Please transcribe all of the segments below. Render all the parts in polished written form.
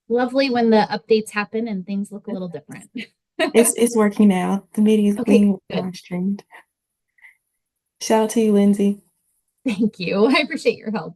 Lovely when the updates happen and things look a little different. It's working now. The meeting is Okay, being good. live streamed. Shout out to you, Lindsay. Thank you. I appreciate your help.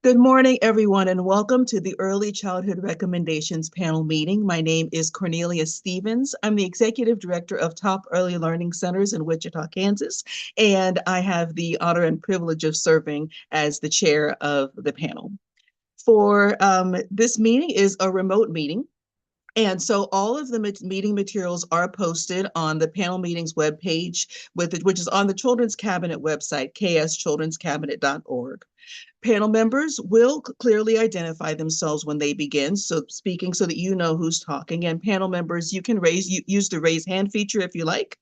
Good morning, everyone, and welcome to the Early Childhood Recommendations panel meeting. My name is Cornelia Stevens. I'm the Executive Director of Top Early Learning Centers in Wichita, Kansas, and I have the honor and privilege of serving as the chair of the panel. For this meeting is a remote meeting. And so all of the meeting materials are posted on the panel meetings webpage, which is on the Children's Cabinet website, kschildrenscabinet.org. Panel members will clearly identify themselves when they begin, so speaking so that you know who's talking. And panel members, you can use the raise hand feature if you like,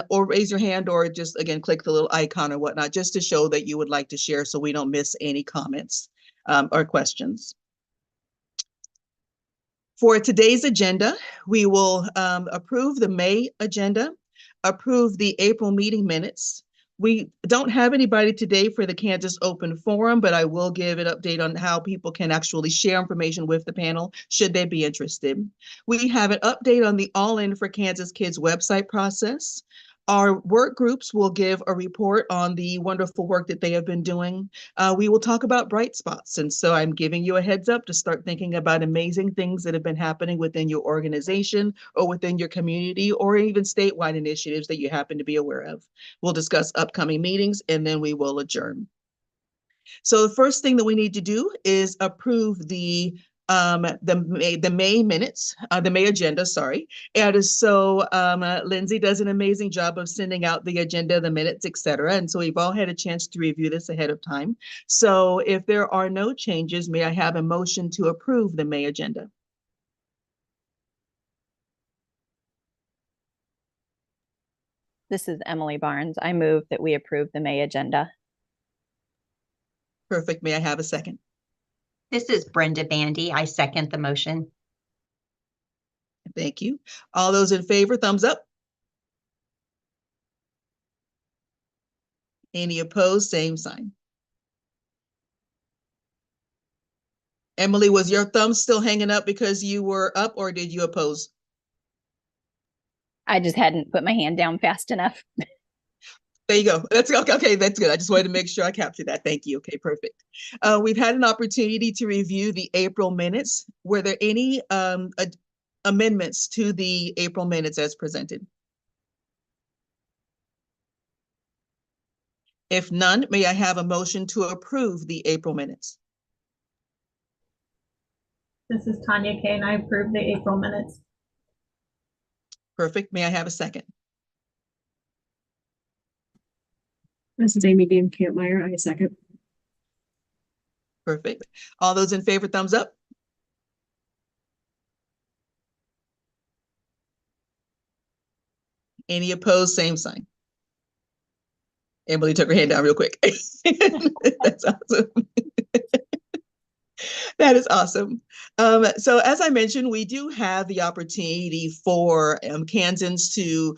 or raise your hand, or just, again, click the little icon or whatnot, just to show that you would like to share so we don't miss any comments or questions. For today's agenda, we will approve the May agenda, approve the April meeting minutes. We don't have anybody today for the Kansas Open Forum, but I will give an update on how people can actually share information with the panel should they be interested. We have an update on the All In for Kansas Kids website process. Our work groups will give a report on the wonderful work that they have been doing. We will talk about bright spots. And so I'm giving you a heads up to start thinking about amazing things that have been happening within your organization or within your community or even statewide initiatives that you happen to be aware of. We'll discuss upcoming meetings and then we will adjourn. So the first thing that we need to do is approve the May minutes, the May agenda, sorry. And so Lindsay does an amazing job of sending out the agenda, the minutes, et cetera. And so we've all had a chance to review this ahead of time. So if there are no changes, may I have a motion to approve the May agenda? This is Emily Barnes. I move that we approve the May agenda. Perfect. May I have a second? This is Brenda Bandy. I second the motion. Thank you. All those in favor, thumbs up. Any opposed, same sign. Emily, was your thumb still hanging up because you were up, or did you oppose? I just hadn't put my hand down fast enough. There you go. That's okay. Okay, that's good. I just wanted to make sure I captured that. Thank you. Okay, perfect. We've had an opportunity to review the April minutes. Were there any amendments to the April minutes as presented? If none, may I have a motion to approve the April minutes? This is Tanya Kane. I approve the April minutes. Perfect. May I have a second? This is Amy Dean Campmeyer. I second. Perfect. All those in favor, thumbs up. Any opposed, same sign. Emily took her hand down real quick. That's awesome. That is awesome. So as I mentioned, we do have the opportunity for Kansans to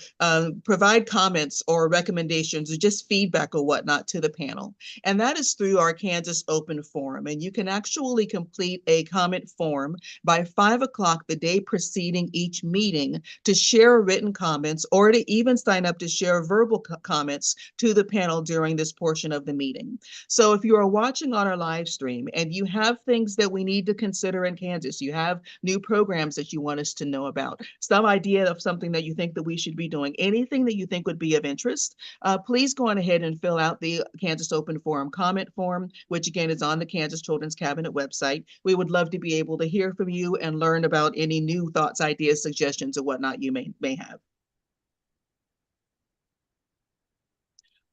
provide comments or recommendations or just feedback or whatnot to the panel. And that is through our Kansas Open Forum. And you can actually complete a comment form by 5 o'clock the day preceding each meeting to share written comments or to even sign up to share verbal comments to the panel during this portion of the meeting. So if you are watching on our live stream and you have things that we need to consider in Kansas, you have new programs that you want us to know about, some idea of something that you think that we should be doing, anything that you think would be of interest, please go on ahead and fill out the Kansas Open Forum comment form, which again is on the Kansas Children's Cabinet website. We would love to be able to hear from you and learn about any new thoughts, ideas, suggestions, or whatnot you may have.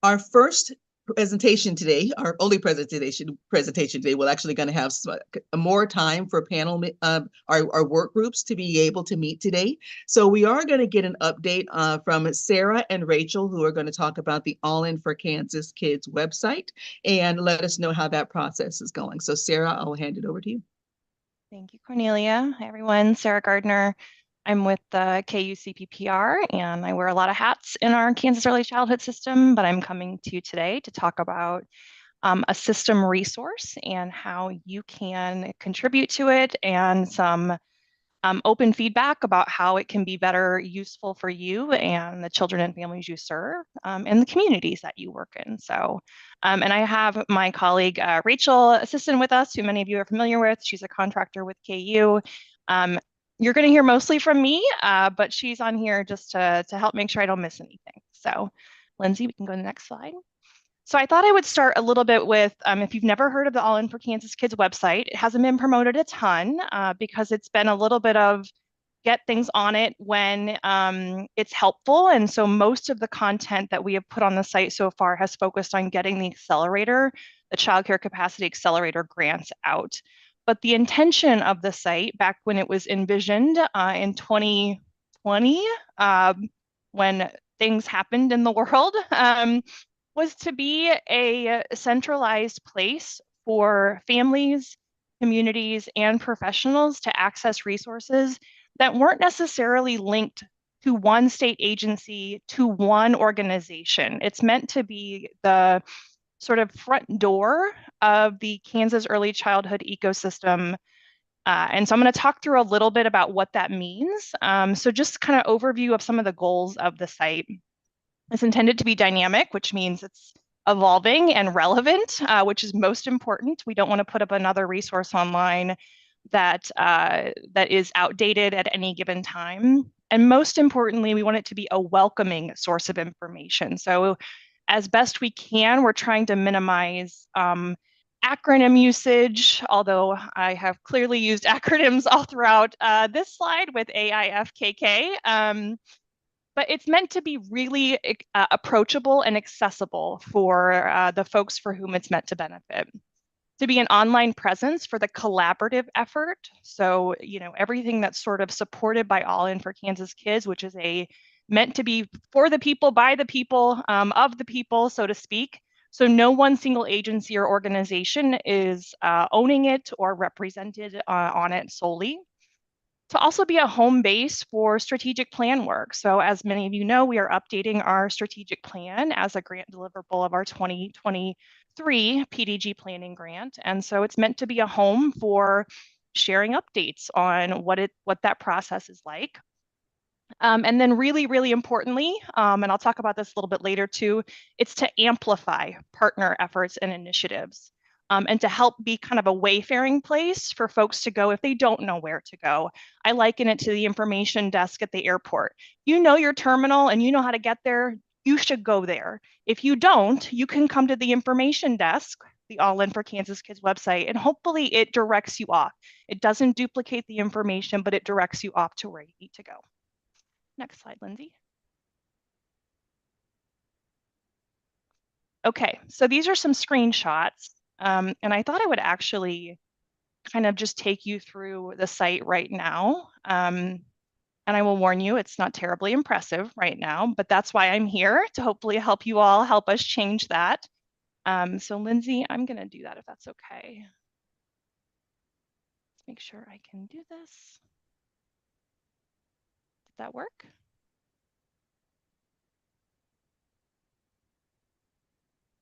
Our first presentation today, our only presentation today, we're actually going to have more time for panel, our work groups to be able to meet today. So we are going to get an update from Sarah and Rachel, who are going to talk about the All In for Kansas Kids website and let us know how that process is going. So Sarah, I'll hand it over to you. Thank you, Cornelia. Hi, everyone. Sarah Gardner. I'm with the KU CPPR, and I wear a lot of hats in our Kansas early childhood system, but I'm coming to you today to talk about a system resource and how you can contribute to it and some open feedback about how it can be better useful for you and the children and families you serve and the communities that you work in. So, and I have my colleague Rachel Assistant with us, who many of you are familiar with. She's a contractor with KU. You're going to hear mostly from me, but she's on here just to help make sure I don't miss anything. So, Lindsay, we can go to the next slide. So I thought I would start a little bit with, if you've never heard of the All In for Kansas Kids website, it hasn't been promoted a ton because it's been a little bit of get things on it when it's helpful. And so most of the content that we have put on the site so far has focused on getting the accelerator, the Child Care Capacity Accelerator grants out. But the intention of the site back when it was envisioned in 2020, when things happened in the world, was to be a centralized place for families, communities, and professionals to access resources that weren't necessarily linked to one state agency, to one organization. It's meant to be the sort of front door of the Kansas early childhood ecosystem. And so I'm going to talk through a little bit about what that means. So just kind of overview of some of the goals of the site. It's intended to be dynamic, which means it's evolving and relevant, which is most important. We don't want to put up another resource online that is outdated at any given time. And most importantly, we want it to be a welcoming source of information. So as best we can, we're trying to minimize acronym usage, although I have clearly used acronyms all throughout this slide with AIFKK. But it's meant to be really approachable and accessible for the folks for whom it's meant to benefit. To be an online presence for the collaborative effort. So, everything that's sort of supported by All In for Kansas Kids, which is meant to be for the people, by the people, of the people, so to speak. So no one single agency or organization is owning it or represented on it solely. To also be a home base for strategic plan work. So as many of you know, we are updating our strategic plan as a grant deliverable of our 2023 PDG planning grant. And so it's meant to be a home for sharing updates on what that process is like. And then really, really importantly, and I'll talk about this a little bit later too, it's to amplify partner efforts and initiatives. And to help be kind of a wayfaring place for folks to go if they don't know where to go. I liken it to the information desk at the airport. You know your terminal and you know how to get there, you should go there. If you don't, you can come to the information desk, the All In for Kansas Kids website, and hopefully it directs you off. It doesn't duplicate the information, but it directs you off to where you need to go. Next slide, Lindsay. Okay, so these are some screenshots, and I thought I would actually kind of just take you through the site right now. And I will warn you, it's not terribly impressive right now, but that's why I'm here, to hopefully help you all, help us change that. So Lindsay, I'm gonna do that if that's okay. Let's make sure I can do this. Did that work?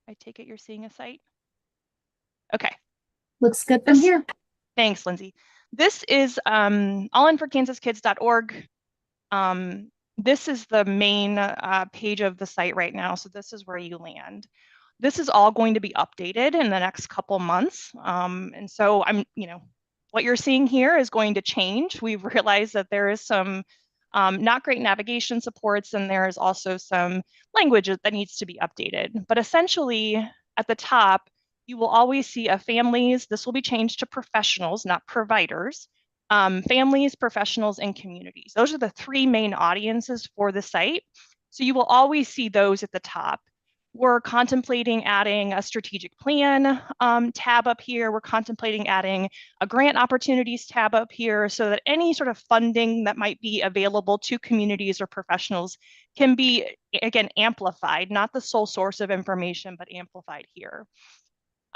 I take it you're seeing a site? Okay. Looks good from here. Thanks, Lindsay. This is allinforkansaskids.org. This is the main page of the site right now. So this is where you land. This is all going to be updated in the next couple months. And so what you're seeing here is going to change. We've realized that there is some not great navigation supports, and there's also some language that needs to be updated. But essentially at the top, you will always see a families. This will be changed to professionals, not providers. Families, professionals, and communities. Those are the three main audiences for the site. So you will always see those at the top. We're contemplating adding a strategic plan tab up here. We're contemplating adding a grant opportunities tab up here so that any sort of funding that might be available to communities or professionals can be, again, amplified, not the sole source of information, but amplified here.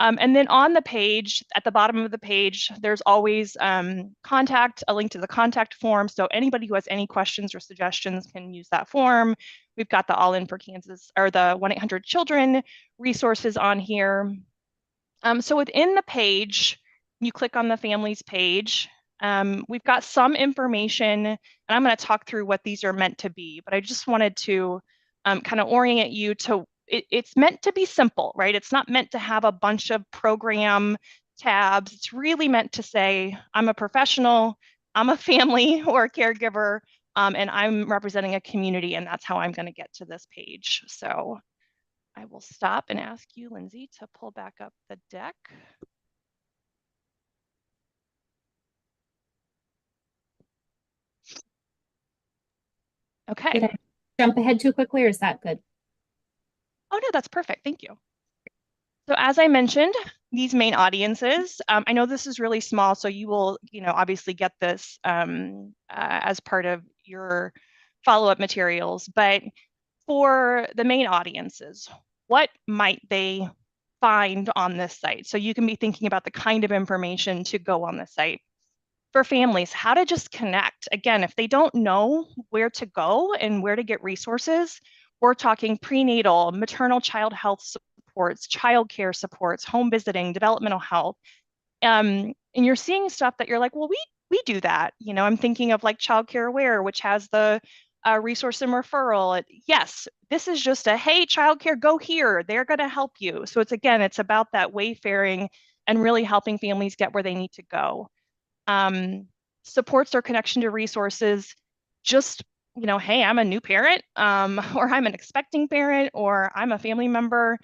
And then on the page, at the bottom of the page, there's always a link to the contact form. So anybody who has any questions or suggestions can use that form. We've got the All In for Kansas, or the 1-800-CHILDREN resources on here. So within the page, you click on the families page. We've got some information, and I'm going to talk through what these are meant to be, but I just wanted to kind of orient you to it's meant to be simple, right? It's not meant to have a bunch of program tabs. It's really meant to say, I'm a professional, I'm a family or a caregiver, and I'm representing a community, and that's how I'm going to get to this page. So I will stop and ask you, Lindsay, to pull back up the deck. Okay. Did I jump ahead too quickly, or is that good? Oh, no, that's perfect. Thank you. So as I mentioned, these main audiences, I know this is really small, so you will, obviously get this as part of your follow-up materials, but for the main audiences, what might they find on this site? So you can be thinking about the kind of information to go on the site. For families, how to just connect. Again, if they don't know where to go and where to get resources, we're talking prenatal, maternal child health supports, childcare supports, home visiting, developmental health. And you're seeing stuff that you're like, well, we do that. I'm thinking of like Childcare Aware, which has the resource and referral. Yes, this is just a, hey, childcare, go here. They're going to help you. So it's about that wayfaring and really helping families get where they need to go. Supports or connection to resources, just, hey, I'm a new parent, or I'm an expecting parent, or I'm a family member,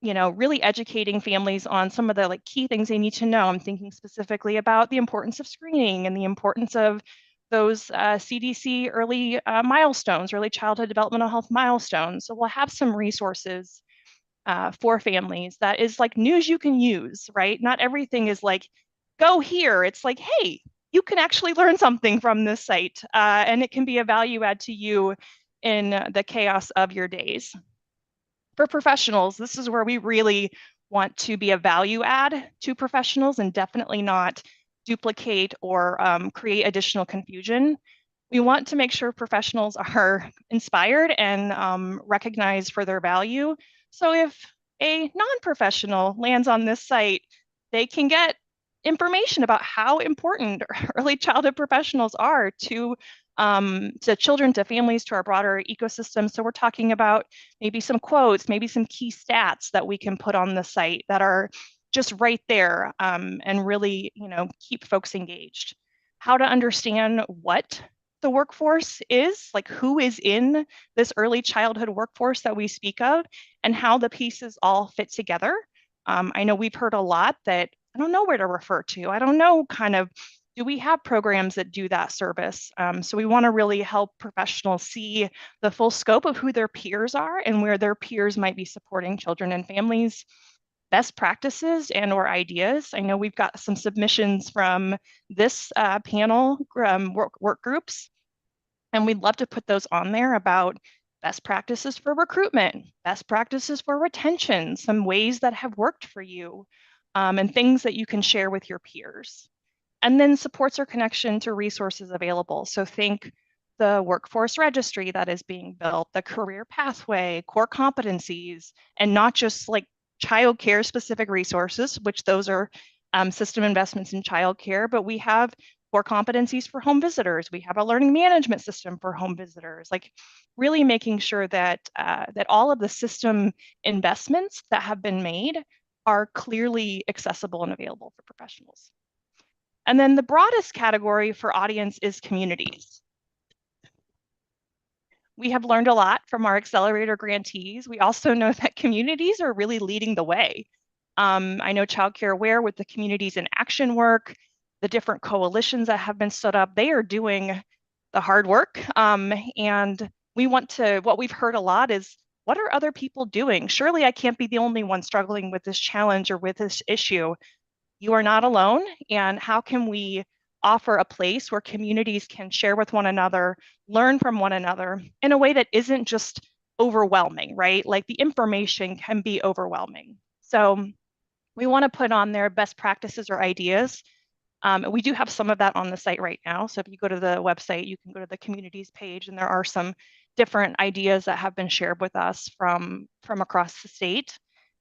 really educating families on some of the key things they need to know. I'm thinking specifically about the importance of screening and the importance of those CDC early milestones, early childhood developmental health milestones. So we'll have some resources for families that is like news you can use, right? Not everything is like, go here. It's like, hey, you can actually learn something from this site, and it can be a value add to you in the chaos of your days. For professionals, this is where we really want to be a value add to professionals and definitely not duplicate or create additional confusion. We want to make sure professionals are inspired and recognized for their value. So if a non-professional lands on this site, they can get information about how important early childhood professionals are to children, to families, to our broader ecosystem. So we're talking about maybe some quotes, maybe some key stats that we can put on the site that are just right there and really, keep folks engaged. How to understand what the workforce is, like who is in this early childhood workforce that we speak of, and how the pieces all fit together. I know we've heard a lot that I don't know where to refer to. I don't know do we have programs that do that service? So we want to really help professionals see the full scope of who their peers are and where their peers might be supporting children and families, best practices and or ideas. I know we've got some submissions from this panel work groups, and we'd love to put those on there about best practices for recruitment, best practices for retention, some ways that have worked for you, and things that you can share with your peers. And then supports or connection to resources available. So think the workforce registry that is being built, the career pathway, core competencies, and not just like childcare specific resources, which those are system investments in childcare, but we have core competencies for home visitors. We have a learning management system for home visitors, like really making sure that that all of the system investments that have been made are clearly accessible and available for professionals. And then the broadest category for audience is communities. We have learned a lot from our accelerator grantees. We also know that communities are really leading the way. I know Childcare Aware with the communities in action work, the different coalitions that have been stood up, they are doing the hard work. And we want to, what we've heard a lot is, what are other people doing? Surely I can't be the only one struggling with this challenge or with this issue. You are not alone. And how can we offer a place where communities can share with one another, learn from one another in a way that isn't just overwhelming, right? Like the information can be overwhelming. So we want to put on there best practices or ideas. We do have some of that on the site right now. So if you go to the website, you can go to the communities page, and there are some different ideas that have been shared with us from across the state.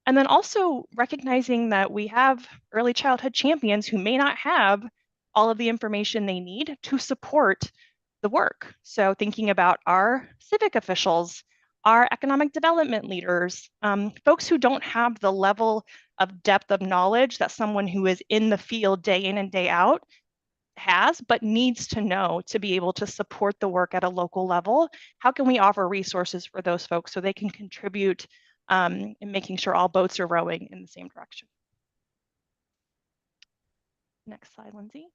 And then also recognizing that we have early childhood champions who may not have all of the information they need to support the work. So thinking about our civic officials, our economic development leaders, folks who don't have the level of depth of knowledge that someone who is in the field day in and day out has, but needs to know to be able to support the work at a local level. How can we offer resources for those folks so they can contribute in making sure all boats are rowing in the same direction? Next slide, Lindsay.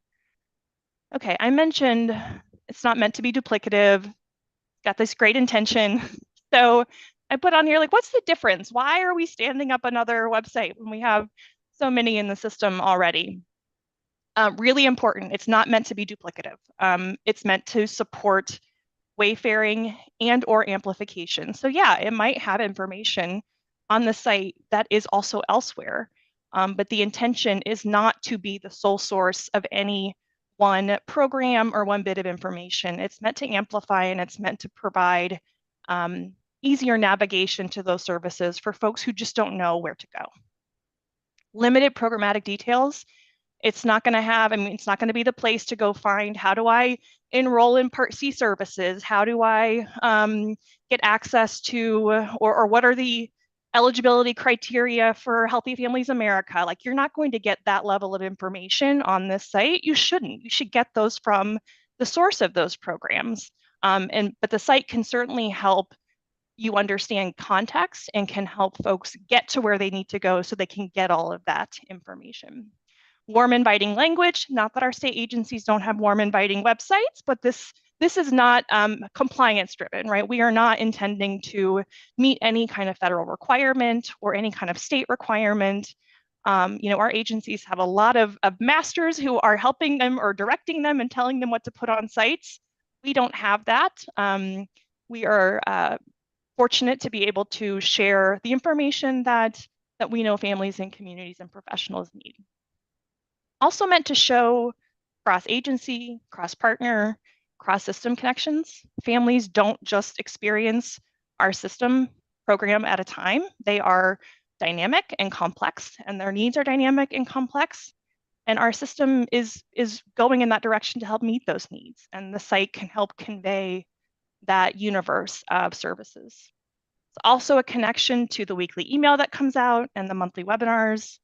Okay, I mentioned it's not meant to be duplicative. Got this great intention. So I put on here, like, what's the difference? Why are we standing up another website when we have so many in the system already? Really important. It's not meant to be duplicative. It's meant to support wayfaring and or amplification. So yeah, it might have information on the site that is also elsewhere, but the intention is not to be the sole source of any one program or one bit of information. It's meant to amplify, and it's meant to provide easier navigation to those services for folks who just don't know where to go. Limited programmatic details. It's not going to have, it's not going to be the place to go find, how do I enroll in Part C services? How do I get access to, or what are the eligibility criteria for Healthy Families America? Like, you're not going to get that level of information on this site. You shouldn't. You should get those from the source of those programs. But the site can certainly help you understand context and can help folks get to where they need to go so they can get all of that information. Warm, inviting language. Not that our state agencies don't have warm, inviting websites, but this is not compliance driven, right? We are not intending to meet any kind of federal requirement or any kind of state requirement. Our agencies have a lot of masters who are helping them or directing them and telling them what to put on sites. We don't have that. We are fortunate to be able to share the information that we know families and communities and professionals need. Also meant to show cross-agency, cross-partner, cross-system connections. Families don't just experience our system program at a time. They are dynamic and complex, and their needs are dynamic and complex. And our system is going in that direction to help meet those needs. And the site can help convey that universe of services. It's also a connection to the weekly email that comes out and the monthly webinars.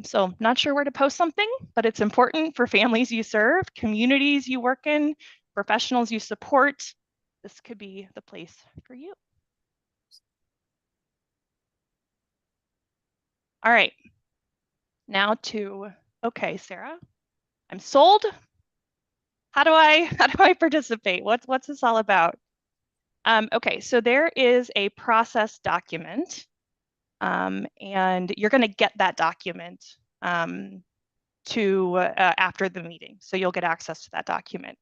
So not sure where to post something, but it's important for families you serve, communities you work in, professionals you support. This could be the place for you. All right, now to, okay, Sarah, I'm sold. How do I participate? What's this all about? Okay, so there is a process document, and you're going to get that document after the meeting. So you'll get access to that document.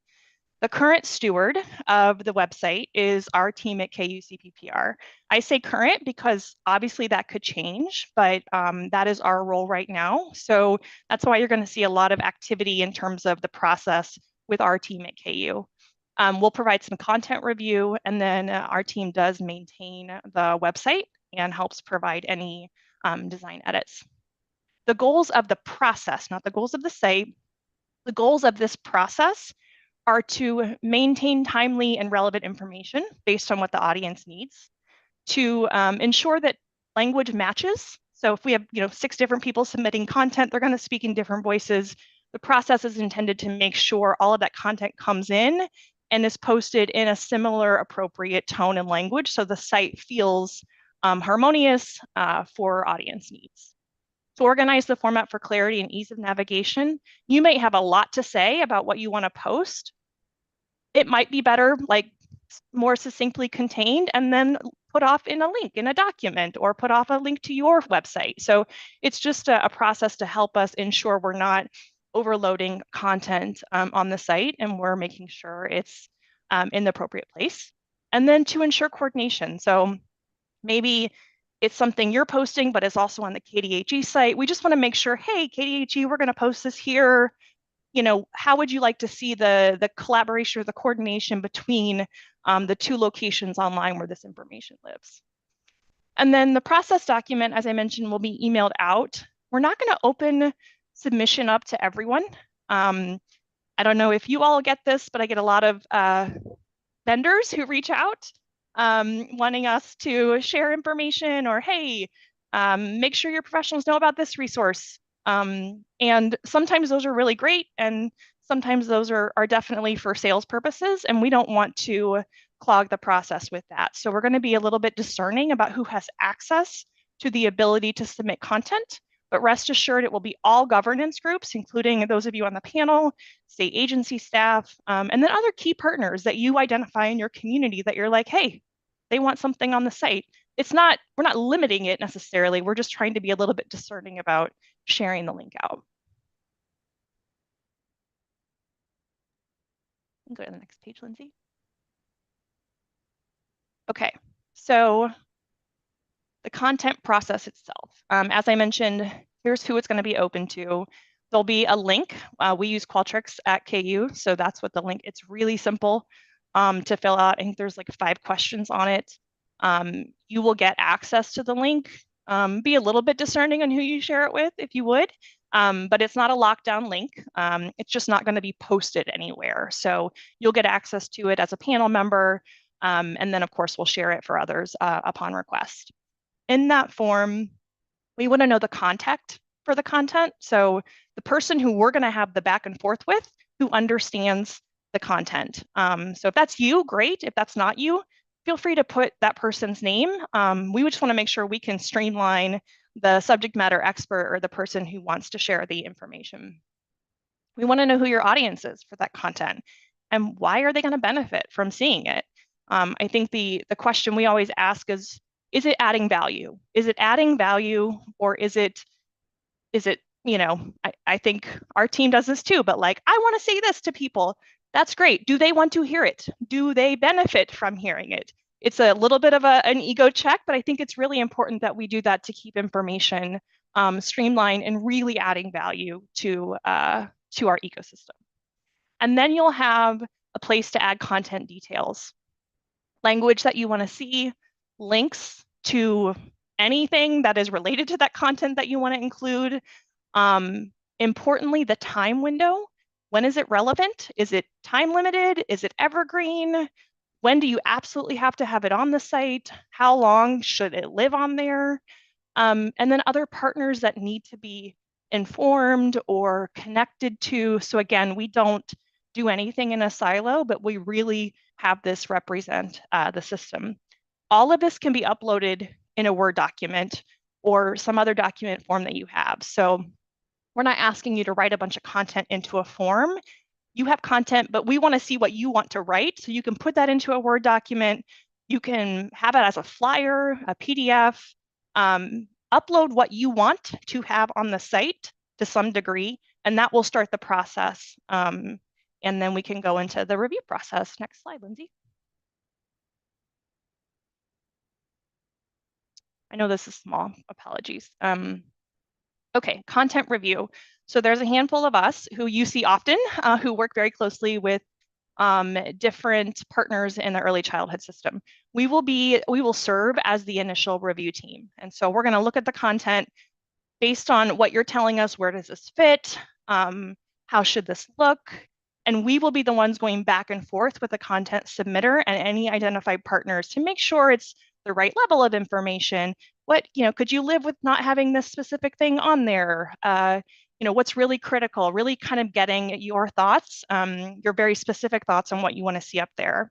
The current steward of the website is our team at KUCPPR. I say current because obviously that could change, but that is our role right now. So that's why you're going to see a lot of activity in terms of the process with our team at KU. We'll provide some content review, and then our team does maintain the website and helps provide any design edits. The goals of the process, not the goals of the site, the goals of this process are to maintain timely and relevant information based on what the audience needs, to ensure that language matches. So if we have 6 different people submitting content, they're going to speak in different voices. The process is intended to make sure all of that content comes in and is posted in a similar appropriate tone and language so the site feels harmonious for audience needs. To organize the format for clarity and ease of navigation, you might have a lot to say about what you want to post. It might be better, like more succinctly contained, and then put off in a link in a document or put off a link to your website. So it's just a process to help us ensure we're not overloading content on the site, and we're making sure it's in the appropriate place. And then to ensure coordination. So maybe it's something you're posting, but it's also on the KDHE site. We just want to make sure, hey, KDHE, we're going to post this here. How would you like to see the collaboration or the coordination between the 2 locations online where this information lives? And then the process document, as I mentioned, will be emailed out. We're not going to open submission up to everyone. I don't know if you all get this, but I get a lot of vendors who reach out wanting us to share information or, hey, make sure your professionals know about this resource. And sometimes those are really great, and sometimes those are definitely for sales purposes, and we don't want to clog the process with that. So we're going to be a little bit discerning about who has access to the ability to submit content, but rest assured it will be all governance groups, including those of you on the panel, state agency staff, and then other key partners that you identify in your community that you're like, hey, they want something on the site. We're not limiting it necessarily. We're just trying to be a little bit discerning about sharing the link out. Go to the next page, Lindsay. Okay, so the content process itself. As I mentioned, here's who it's going to be open to. There'll be a link. We use Qualtrics at KU, so that's what the link. It's really simple to fill out. I think there's like 5 questions on it. You will get access to the link. Be a little bit discerning on who you share it with, if you would. But it's not a lockdown link. It's just not going to be posted anywhere. So you'll get access to it as a panel member. And then, of course, we'll share it for others upon request. In that form, we want to know the contact for the content. So the person who we're going to have the back and forth with, who understands the content. So if that's you, great. If that's not you, feel free to put that person's name. We just want to make sure we can streamline the subject matter expert or the person who wants to share the information. We want to know who your audience is for that content and why are they going to benefit from seeing it? I think the question we always ask is it adding value? Is it adding value, or is it, I think our team does this too, but like, I want to say this to people. That's great. Do they want to hear it? Do they benefit from hearing it? it's a little bit of an ego check, but I think it's really important that we do that to keep information streamlined and really adding value to our ecosystem. And then you'll have a place to add content details, language that you want to see, links to anything that is related to that content that you want to include. Importantly, the time window. When is it relevant? Is it time limited? Is it evergreen? When do you absolutely have to have it on the site? How long should it live on there? And then other partners that need to be informed or connected to. So again, we don't do anything in a silo, but we really have this represent the system. All of this can be uploaded in a Word document or some other document form that you have. So we're not asking you to write a bunch of content into a form. You have content, but we want to see what you want to write. So you can put that into a Word document. You can have it as a flyer, a PDF, upload what you want to have on the site to some degree, and that will start the process. And then we can go into the review process. Next slide, Lindsay. I know this is small, apologies. Okay, content review. So there's a handful of us who you see often who work very closely with different partners in the early childhood system. We will serve as the initial review team. And so we're going to look at the content based on what you're telling us. Where does this fit? How should this look? And we will be the ones going back and forth with the content submitter and any identified partners to make sure it's the right level of information. What, could you live with not having this specific thing on there? What's really critical, really kind of getting your thoughts, your very specific thoughts on what you want to see up there.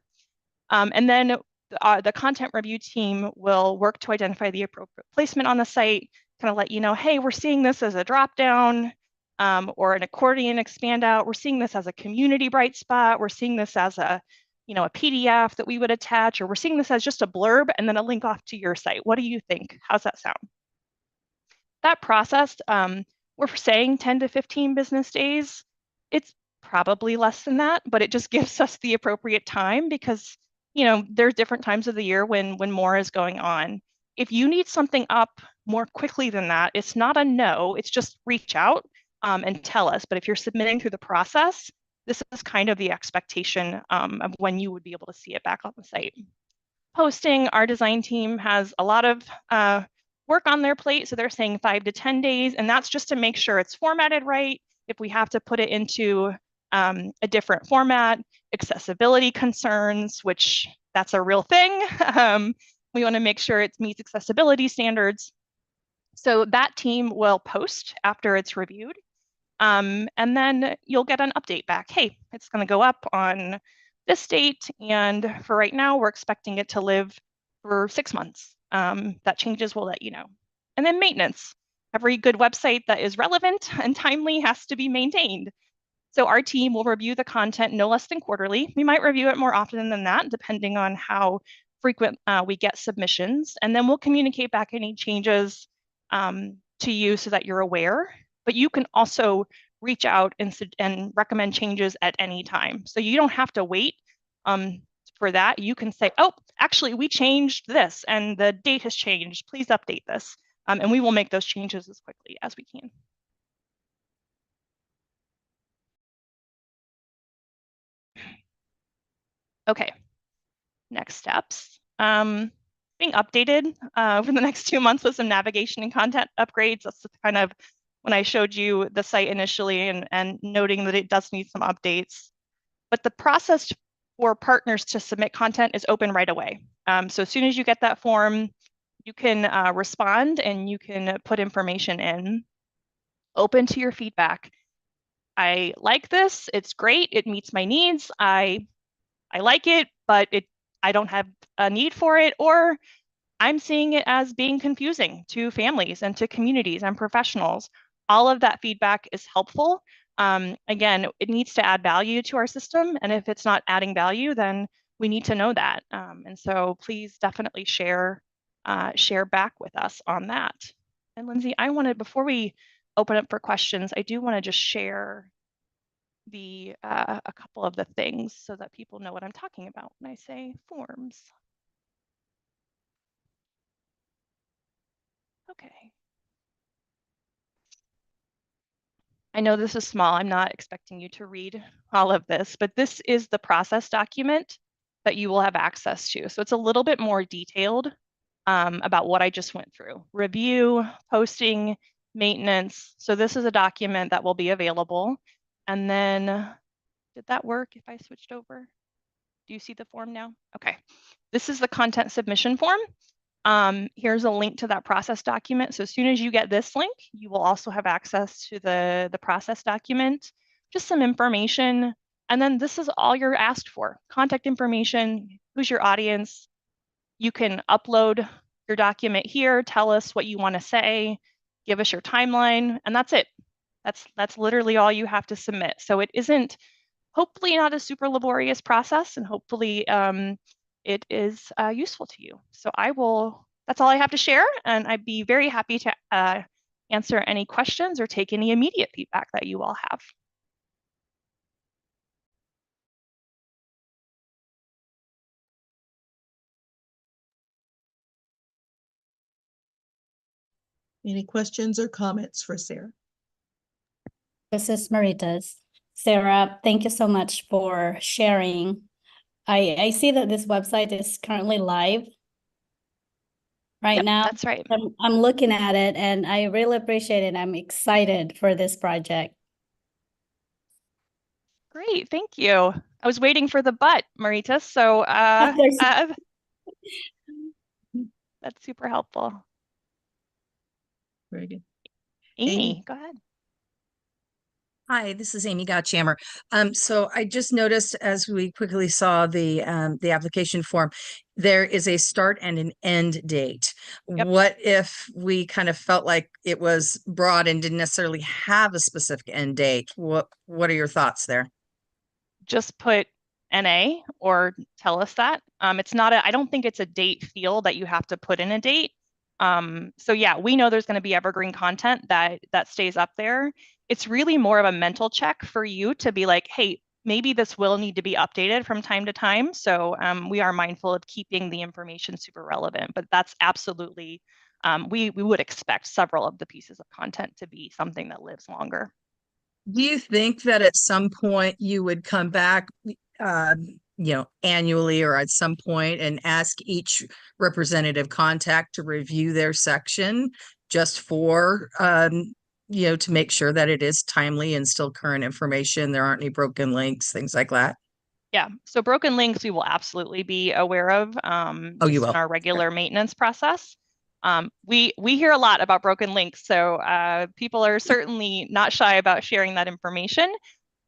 And then the content review team will work to identify the appropriate placement on the site, kind of let you know, hey, we're seeing this as a drop-down or an accordion expand out. We're seeing this as a community bright spot. We're seeing this as a PDF that we would attach, or we're seeing this as just a blurb and then a link off to your site. What do you think? How's that sound? That process, we're saying 10 to 15 business days. It's probably less than that, but it just gives us the appropriate time because, there's different times of the year when more is going on. If you need something up more quickly than that, it's not a no, it's just reach out and tell us. But if you're submitting through the process, this is kind of the expectation of when you would be able to see it back on the site. Posting, our design team has a lot of work on their plate. So they're saying 5 to 10 days, and that's just to make sure it's formatted right. If we have to put it into a different format, accessibility concerns, which that's a real thing. We want to make sure it meets accessibility standards. So that team will post after it's reviewed. And then you'll get an update back. Hey, it's going to go up on this date. And for right now, we're expecting it to live for 6 months. That changes, we'll let you know. And then maintenance. Every good website that is relevant and timely has to be maintained. So our team will review the content no less than quarterly. We might review it more often than that, depending on how frequent we get submissions. And then we'll communicate back any changes to you so that you're aware. But you can also reach out and recommend changes at any time. So you don't have to wait for that. You can say, oh, actually, we changed this and the date has changed. Please update this. And we will make those changes as quickly as we can. Okay, next steps. Being updated for the next 2 months with some navigation and content upgrades. That's kind of when I showed you the site initially and noting that it does need some updates. But the process for partners to submit content is open right away. So as soon as you get that form, you can respond and you can put information in. Open to your feedback. I like this, it's great, it meets my needs, I like it, but I don't have a need for it, or I'm seeing it as being confusing to families and to communities and professionals. All of that feedback is helpful. Again, it needs to add value to our system. And if it's not adding value, then we need to know that. And so please definitely share back with us on that. And Lindsay, before we open up for questions, I do want to just share a couple of the things so that people know what I'm talking about when I say forms. Okay. I know this is small. I'm not expecting you to read all of this, but this is the process document that you will have access to. So it's a little bit more detailed about what I just went through. Review, posting, maintenance. So this is a document that will be available. And then, did that work if I switched over? Do you see the form now? Okay. This is the content submission form. Here's a link to that process document. So as soon as you get this link, you will also have access to the process document, just some information. And then this is all you're asked for. Contact information, who's your audience. You can upload your document here, tell us what you want to say, give us your timeline, and that's it. That's literally all you have to submit. So it isn't, hopefully not a super laborious process, and hopefully it is useful to you. So that's all I have to share, and I'd be very happy to answer any questions or take any immediate feedback that you all have. Any questions or comments for Sarah? This is Maritas. Sarah, thank you so much for sharing. I see that this website is currently live right Yep, now. that's right. I'm looking at it and I really appreciate it. I'm excited for this project. Great, thank you. I was waiting for the but, Marita, so that's super helpful. Very good. Amy, go ahead. Hi, this is Amy Gottschammer. So I just noticed as we quickly saw the application form, there is a start and an end date. Yep. What if we kind of felt like it was broad and didn't necessarily have a specific end date? What are your thoughts there? Just put NA or tell us that. It's not I don't think it's a date field that you have to put in a date. So yeah, we know there's going to be evergreen content that stays up there. It's really more of a mental check for you to be like, hey, maybe this will need to be updated from time to time. So we are mindful of keeping the information super relevant, but that's absolutely, we would expect several of the pieces of content to be something that lives longer. Do you think that at some point you would come back, annually or at some point and ask each representative contact to review their section just for, to make sure that it is timely and still current information? There aren't any broken links, things like that. Yeah, so broken links we will absolutely be aware of Oh, you just will. in our regular maintenance process. We hear a lot about broken links, so people are certainly not shy about sharing that information.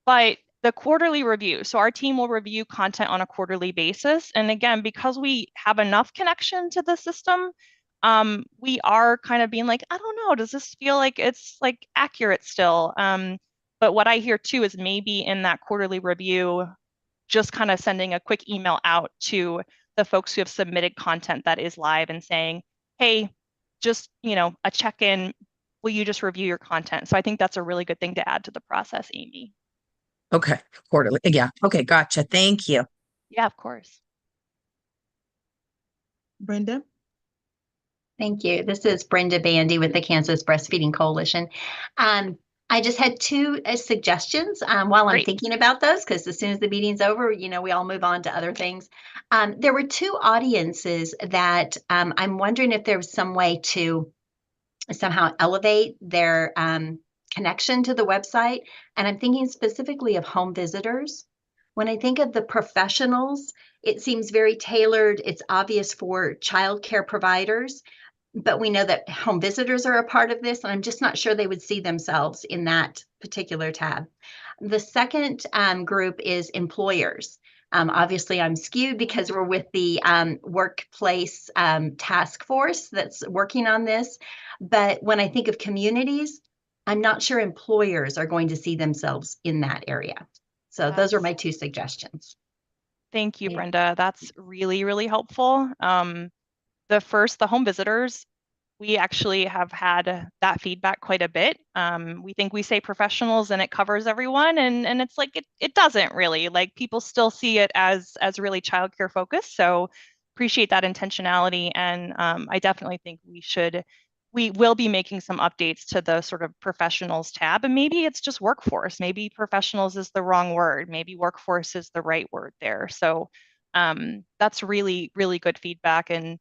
But the quarterly review, so our team will review content on a quarterly basis. And again, because we have enough connection to the system, we are kind of being like, I don't know, does this feel like it's like accurate still? But what I hear too is maybe in that quarterly review, just kind of sending a quick email out to the folks who have submitted content that is live and saying, hey, just, a check-in, will you just review your content? So I think that's a really good thing to add to the process, Amy. Okay, quarterly. Yeah. Okay, gotcha. Thank you. Yeah, of course. Brenda? Thank you. This is Brenda Bandy with the Kansas Breastfeeding Coalition. I just had two suggestions while I'm Great. thinking about those, because as soon as the meeting's over, we all move on to other things. There were two audiences that I'm wondering if there was some way to somehow elevate their connection to the website. And I'm thinking specifically of home visitors. When I think of the professionals, it seems very tailored. It's obvious for childcare providers, but we know that home visitors are a part of this, and I'm just not sure they would see themselves in that particular tab. The second group is employers. Obviously, I'm skewed because we're with the workplace task force that's working on this. But when I think of communities, I'm not sure employers are going to see themselves in that area. So those are my two suggestions. Thank you, Brenda. That's really, really helpful. The home visitors, we actually have had that feedback quite a bit. We think we say professionals and it covers everyone, and it's like it doesn't really. Like, people still see it as really childcare focused. So appreciate that intentionality, and I definitely think we should we will be making some updates to the sort of professionals tab, and maybe it's just workforce. Maybe professionals is the wrong word. Maybe workforce is the right word there. So that's really, really good feedback. And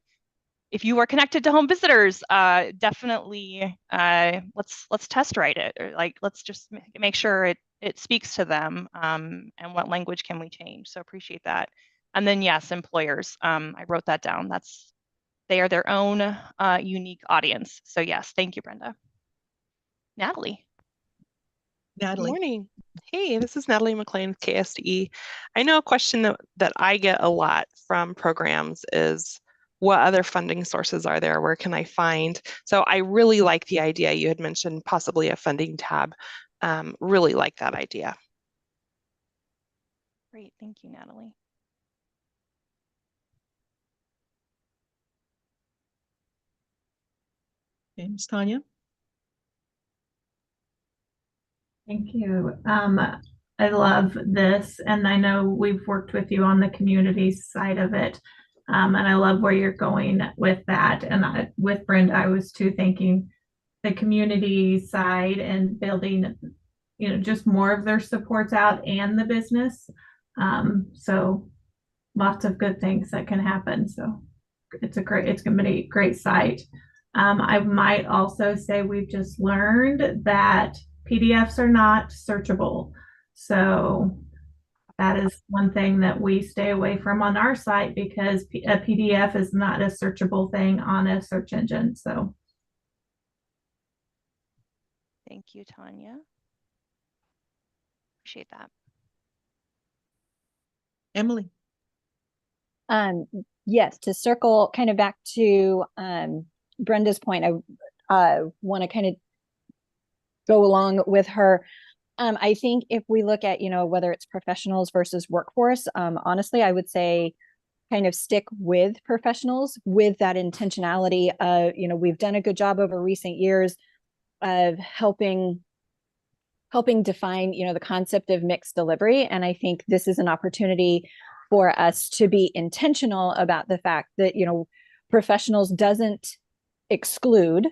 if you are connected to home visitors, definitely let's test write it. Or like let's just make sure it speaks to them, and what language can we change. So appreciate that. And then yes, employers. I wrote that down. They are their own unique audience. So yes, thank you, Brenda. Natalie. Good Natalie. morning. Hey, this is Natalie McLean with KSDE. I know a question that I get a lot from programs is, what other funding sources are there? Where can I find? So I really like the idea. You had mentioned possibly a funding tab. Really like that idea. Great, thank you, Natalie. Okay, Ms. Tanya. Thank you. I love this, and I know we've worked with you on the community side of it. And I love where you're going with that. And with Brenda, I was too thinking the community side and building, just more of their supports out and the business. So lots of good things that can happen. So it's going to be a great site. I might also say we've just learned that PDFs are not searchable. So that is one thing that we stay away from on our site, because a PDF is not a searchable thing on a search engine. So Thank you, Tanya. Appreciate that. Emily. Yes, to circle kind of back to Brenda's point, I want to kind of go along with her. I think if we look at, whether it's professionals versus workforce, honestly, I would say kind of stick with professionals with that intentionality of, we've done a good job over recent years of helping define, the concept of mixed delivery. And I think this is an opportunity for us to be intentional about the fact that, professionals doesn't exclude,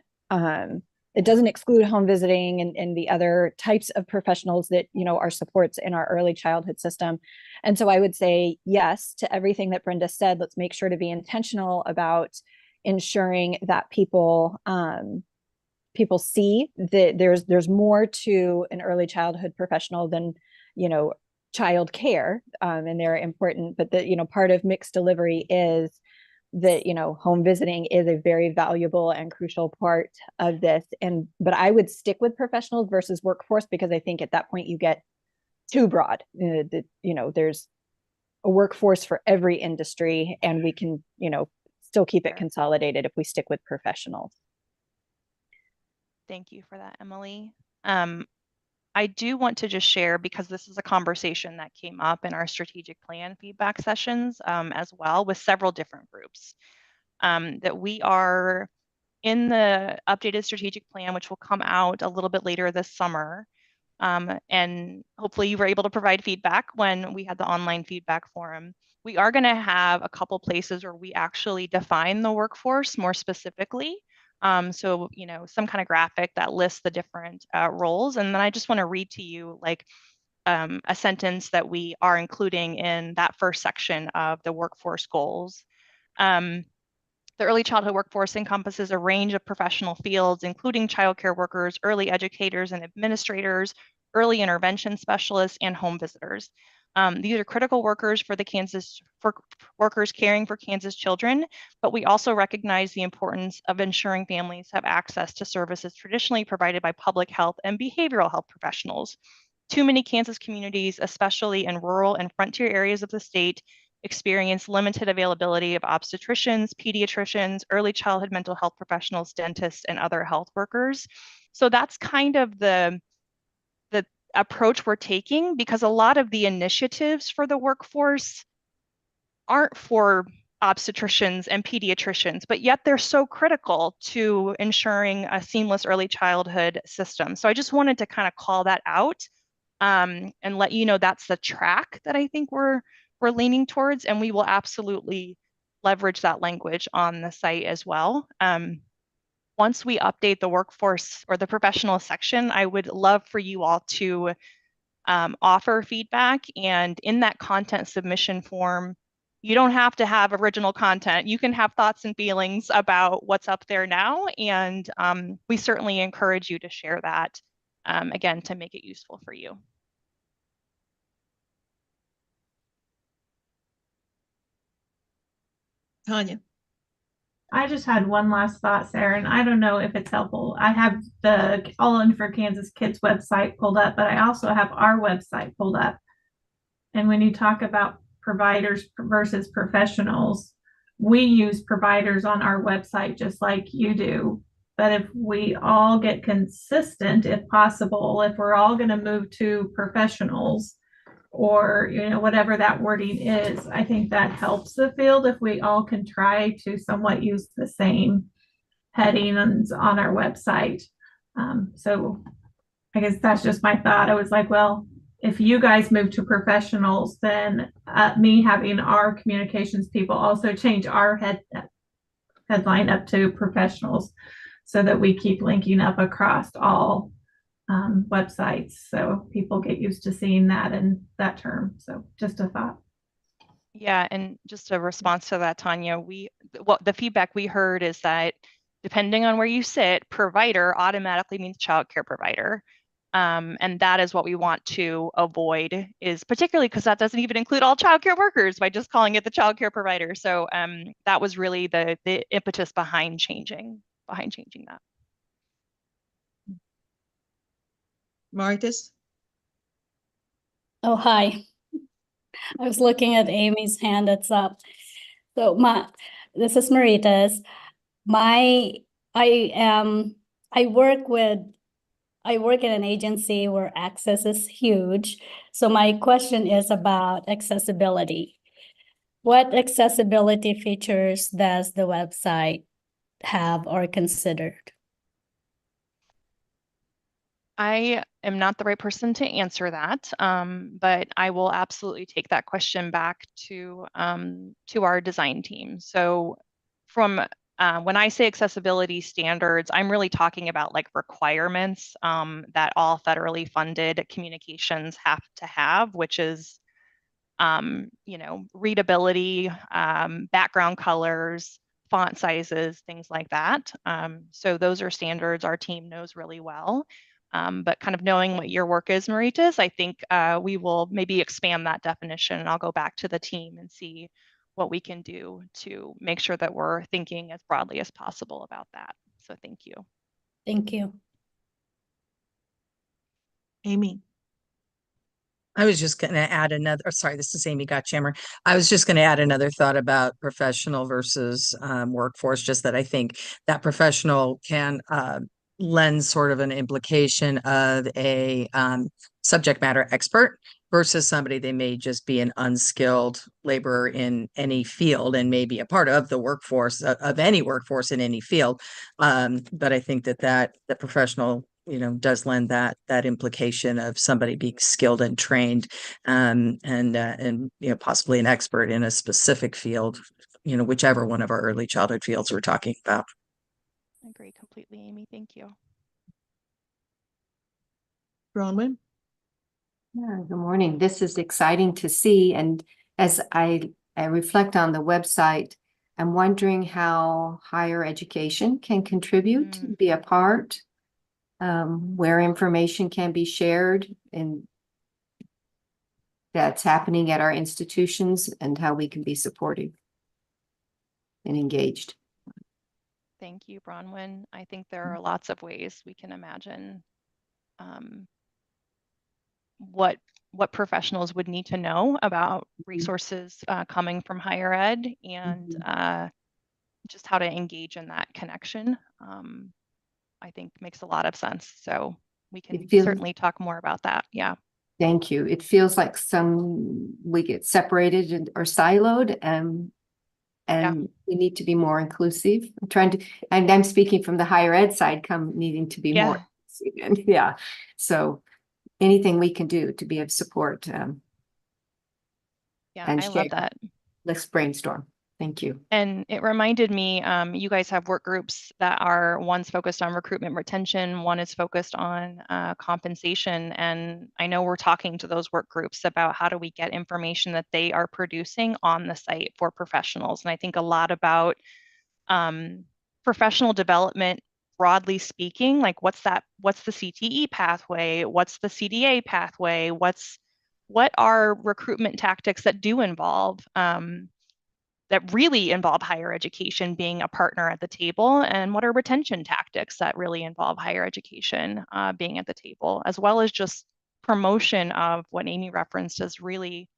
it doesn't exclude home visiting and the other types of professionals that, are supports in our early childhood system. And so I would say yes to everything that Brenda said. Let's make sure to be intentional about ensuring that people see that there's more to an early childhood professional than, child care, and they're important, but that, part of mixed delivery is that, home visiting is a very valuable and crucial part of this. But I would stick with professionals versus workforce, because I think at that point you get too broad. There's a workforce for every industry, and we can, still keep it consolidated if we stick with professionals. Thank you for that, Emily. I do want to just share, because this is a conversation that came up in our strategic plan feedback sessions, as well, with several different groups, that we are in the updated strategic plan, which will come out a little bit later this summer. And hopefully you were able to provide feedback when we had the online feedback forum. We are going to have a couple places where we actually define the workforce more specifically. So, some kind of graphic that lists the different roles. And then I just want to read to you like a sentence that we are including in that first section of the workforce goals. The early childhood workforce encompasses a range of professional fields, including childcare workers, early educators and administrators, early intervention specialists, and home visitors. These are critical workers for workers caring for Kansas children, but we also recognize the importance of ensuring families have access to services traditionally provided by public health and behavioral health professionals. Too many Kansas communities, especially in rural and frontier areas of the state, experience limited availability of obstetricians, pediatricians, early childhood mental health professionals, dentists, and other health workers. So that's kind of the approach we're taking, because a lot of the initiatives for the workforce aren't for obstetricians and pediatricians, but yet they're so critical to ensuring a seamless early childhood system. So I just wanted to kind of call that out, and let you know that's the track that I think we're leaning towards, and we will absolutely leverage that language on the site as well. One once we update the workforce or the professional section, I would love for you all to offer feedback. And in that content submission form, you don't have to have original content. You can have thoughts and feelings about what's up there now. And we certainly encourage you to share that, again, to make it useful for you. Tanya. I just had one last thought, Sarah, and I don't know if it's helpful. I have the All In for Kansas Kids website pulled up, but I also have our website pulled up. And when you talk about providers versus professionals, we use providers on our website just like you do. But if we all get consistent, if possible, if we're all going to move to professionals, or whatever that wording is, I think that helps the field if we all can try to somewhat use the same headings on our website. So I guess that's just my thought. I was like, well, if you guys move to professionals, then me having our communications people also change our headline up to professionals, so that we keep linking up across all websites, so people get used to seeing that and that term. So just a thought. Yeah, and just a response to that, Tanya, the feedback we heard is that depending on where you sit, provider automatically means childcare provider. And that is what we want to avoid, is particularly because that doesn't even include all childcare workers by just calling it the childcare provider. So that was really the impetus behind changing that. Maritas. Oh, hi. I was looking at Amy's hand that's up. So this is Maritas. I work in an agency where access is huge. So my question is about accessibility. What accessibility features does the website have or considered? I am not the right person to answer that, but I will absolutely take that question back to our design team. So from when I say accessibility standards, I'm really talking about like requirements that all federally funded communications have to have, which is readability, background colors, font sizes, things like that. So those are standards our team knows really well. But kind of knowing what your work is, Maritas, I think we will maybe expand that definition, and I'll go back to the team and see what we can do to make sure that we're thinking as broadly as possible about that. So thank you. Thank you. Amy. I was just going to add sorry, this is Amy Gottchammer. I was just going to add another thought about professional versus workforce, just that I think that professional can lend sort of an implication of a subject matter expert versus somebody they may just be an unskilled laborer in any field and maybe a part of the workforce of any workforce in any field. But I think that the professional does lend that implication of somebody being skilled and trained, and possibly an expert in a specific field, whichever one of our early childhood fields we're talking about. I agree completely, Amy. Thank you. Bronwyn. Yeah, good morning. This is exciting to see. And as I reflect on the website, I'm wondering how higher education can contribute, be a part, where information can be shared and that's happening at our institutions, and how we can be supportive and engaged. Thank you, Bronwyn. I think there are lots of ways we can imagine what professionals would need to know about resources coming from higher ed, and just how to engage in that connection. I think makes a lot of sense. So we can certainly talk more about that. Yeah. Thank you. It feels like we get separated or siloed, and we need to be more inclusive. I'm speaking from the higher ed side, needing to be more inclusive. And so anything we can do to be of support. I love that. Let's brainstorm. Thank you. And it reminded me, you guys have work groups that are, one's focused on recruitment retention, one is focused on compensation. And I know we're talking to those work groups about how do we get information that they are producing on the site for professionals. And I think a lot about professional development, broadly speaking, like what's the CTE pathway? What's the CDA pathway? What are recruitment tactics that do involve that really involve higher education being a partner at the table, and what are retention tactics that really involve higher education being at the table, as well as just promotion of what Amy referenced as really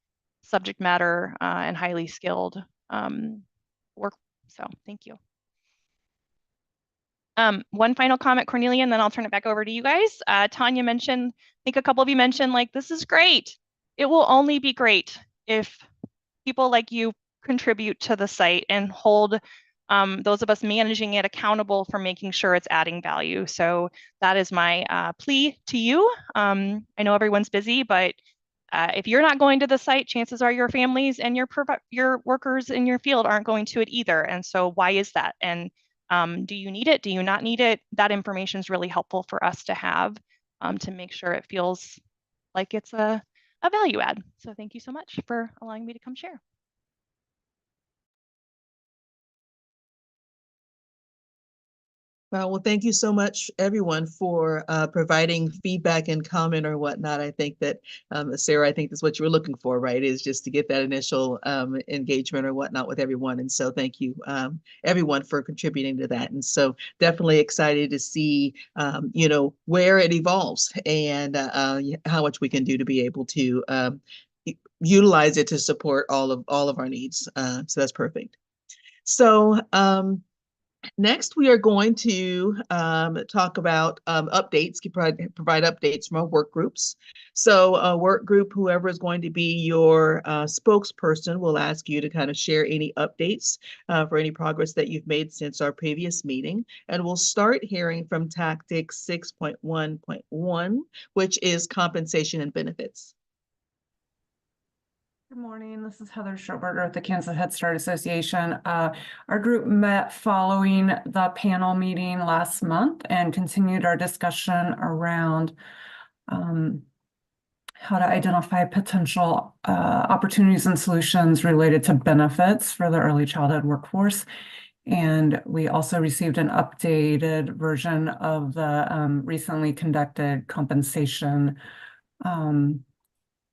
subject matter and highly skilled work. So thank you. One final comment, Cornelia, and then I'll turn it back over to you guys. Tanya mentioned, I think a couple of you mentioned, like, this is great. It will only be great if people like you contribute to the site and hold those of us managing it accountable for making sure it's adding value. So that is my plea to you. I know everyone's busy, but if you're not going to the site, chances are your families and your workers in your field aren't going to it either. And so why is that? And do you need it? Do you not need it? That information is really helpful for us to have to make sure it feels like it's a value add. So thank you so much for allowing me to come share. Well, thank you so much, everyone, for providing feedback and comment or whatnot. I think that, Sarah, I think that's what you were looking for, right? Is just to get that initial engagement or whatnot with everyone. And so thank you, everyone, for contributing to that. And so definitely excited to see, you know, where it evolves and how much we can do to be able to utilize it to support all of our needs. So that's perfect. So, next, we are going to talk about updates, provide updates from our work groups. So a work group, whoever is going to be your spokesperson, will ask you to kind of share any updates for any progress that you've made since our previous meeting. And we'll start hearing from Tactics 6.1.1, which is compensation and benefits. Good morning. This is Heather Schoberger at the Kansas Head Start Association. Our group met following the panel meeting last month and continued our discussion around how to identify potential opportunities and solutions related to benefits for the early childhood workforce. And we also received an updated version of the recently conducted compensation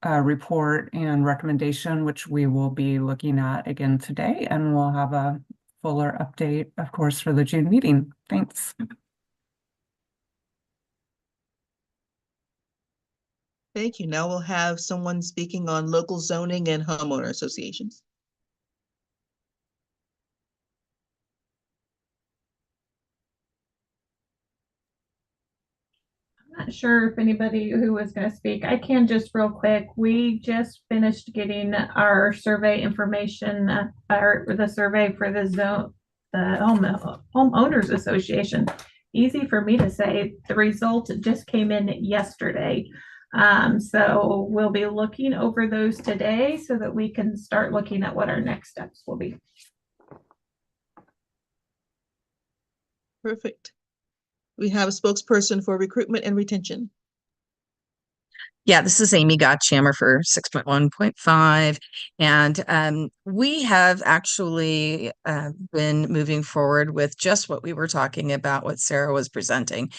report and recommendation, which we will be looking at again today, and we'll have a fuller update, of course, for the June meeting. Thanks. Thank you. Now we'll have someone speaking on local zoning and homeowner associations. Not sure if anybody who was going to speak. I can just real quick. We just finished getting our survey information, or the survey for the homeowners association. Easy for me to say. The result just came in yesterday. So we'll be looking over those today so that we can start looking at what our next steps will be. Perfect. We have a spokesperson for recruitment and retention. Yeah, this is Amy Gottschammer for 6.1.5. And we have actually been moving forward with just what we were talking about, what Sarah was presenting.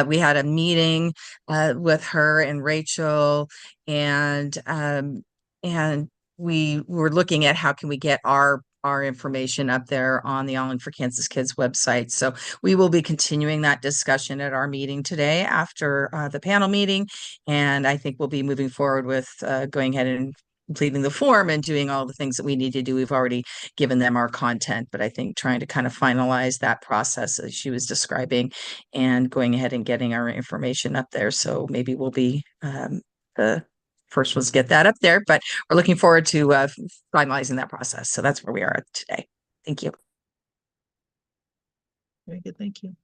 We had a meeting with her and Rachel, and we were looking at how can we get our information up there on the All In for Kansas Kids website. So we will be continuing that discussion at our meeting today after the panel meeting. And I think we'll be moving forward with going ahead and completing the form and doing all the things that we need to do. We've already given them our content, but I think trying to kind of finalize that process as she was describing and going ahead and getting our information up there. So maybe we'll be the first ones to get that up there, but we're looking forward to finalizing that process. So that's where we are today. Thank you. Very good, thank you.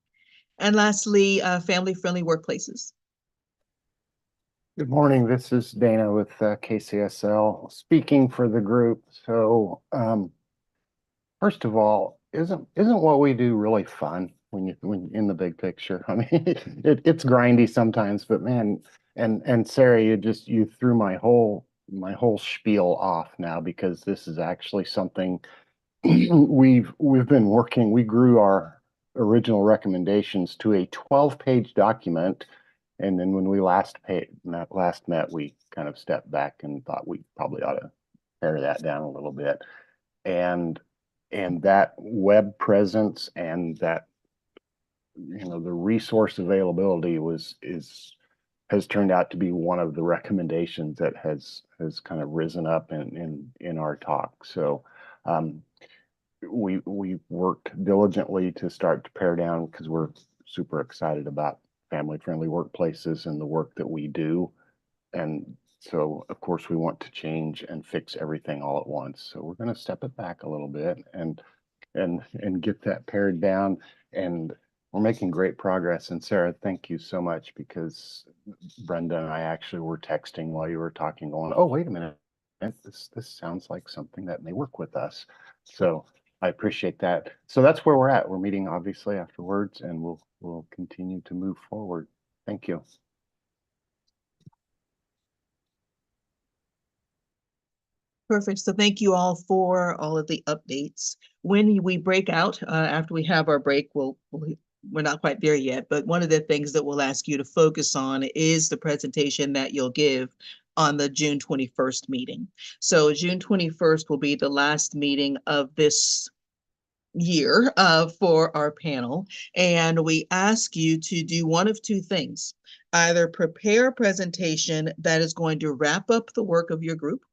And lastly, family-friendly workplaces. Good morning. This is Dana with KCSL speaking for the group. So First of all, isn't what we do really fun when in the big picture? I mean, it's grindy sometimes, but man, and Sarah, you threw my whole spiel off now because this is actually something we've been working. We grew our original recommendations to a 12-page document, and then when we last met, we kind of stepped back and thought we probably ought to pare that down a little bit. And that web presence and that the resource availability has turned out to be one of the recommendations that has kind of risen up in our talk. So we worked diligently to start to pare down because we're super excited about family-friendly workplaces and the work that we do. And so, of course, we want to change and fix everything all at once. So we're going to step it back a little bit and get that pared down. And we're making great progress. And Sarah, thank you so much, because Brenda and I actually were texting while you were talking, going, "Oh, wait a minute, this sounds like something that may work with us." So I appreciate that. So that's where we're at. We're meeting obviously afterwards, and we'll continue to move forward. Thank you. Perfect. So thank you all for all of the updates. When we break out, after we have our break, we're not quite there yet, but one of the things that we'll ask you to focus on is the presentation that you'll give on the June 21st meeting. So June 21st will be the last meeting of this year for our panel. And we ask you to do one of two things. Either prepare a presentation that is going to wrap up the work of your group,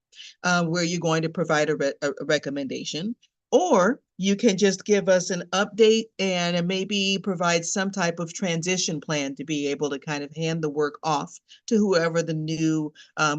where you're going to provide a recommendation, or you can just give us an update and maybe provide some type of transition plan to be able to kind of hand the work off to whoever the new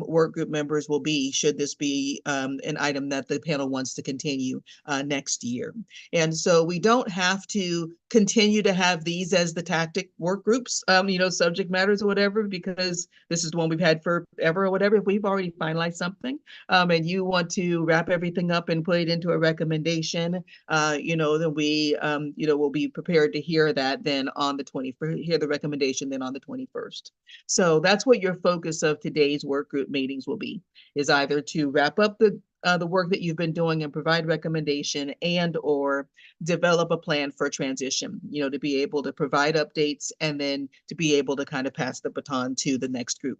work group members will be, should this be an item that the panel wants to continue next year. And so we don't have to continue to have these as the tactic work groups, subject matters or whatever, because this is the one we've had forever or whatever. If we've already finalized something, and you want to wrap everything up and put it into a recommendation, then we, will be prepared to hear that then on the 21st, hear the recommendation then on the 21st. So that's what your focus of today's work group meetings will be, is either to wrap up the work that you've been doing and provide recommendation, and or develop a plan for transition, to be able to provide updates and then to be able to kind of pass the baton to the next group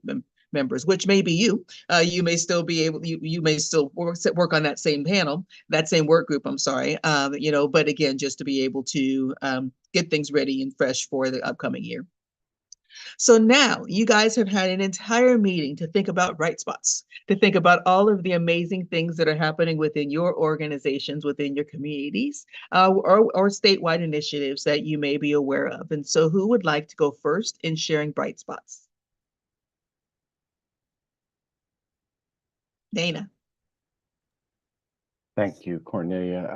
members, which may be you. You may still be able, you may still work on that same panel, that same work group, I'm sorry, but again, just to be able to get things ready and fresh for the upcoming year. So now you guys have had an entire meeting to think about bright spots, to think about all of the amazing things that are happening within your organizations, within your communities, or statewide initiatives that you may be aware of. And so who would like to go first in sharing bright spots? Dana. Thank you, Cornelia.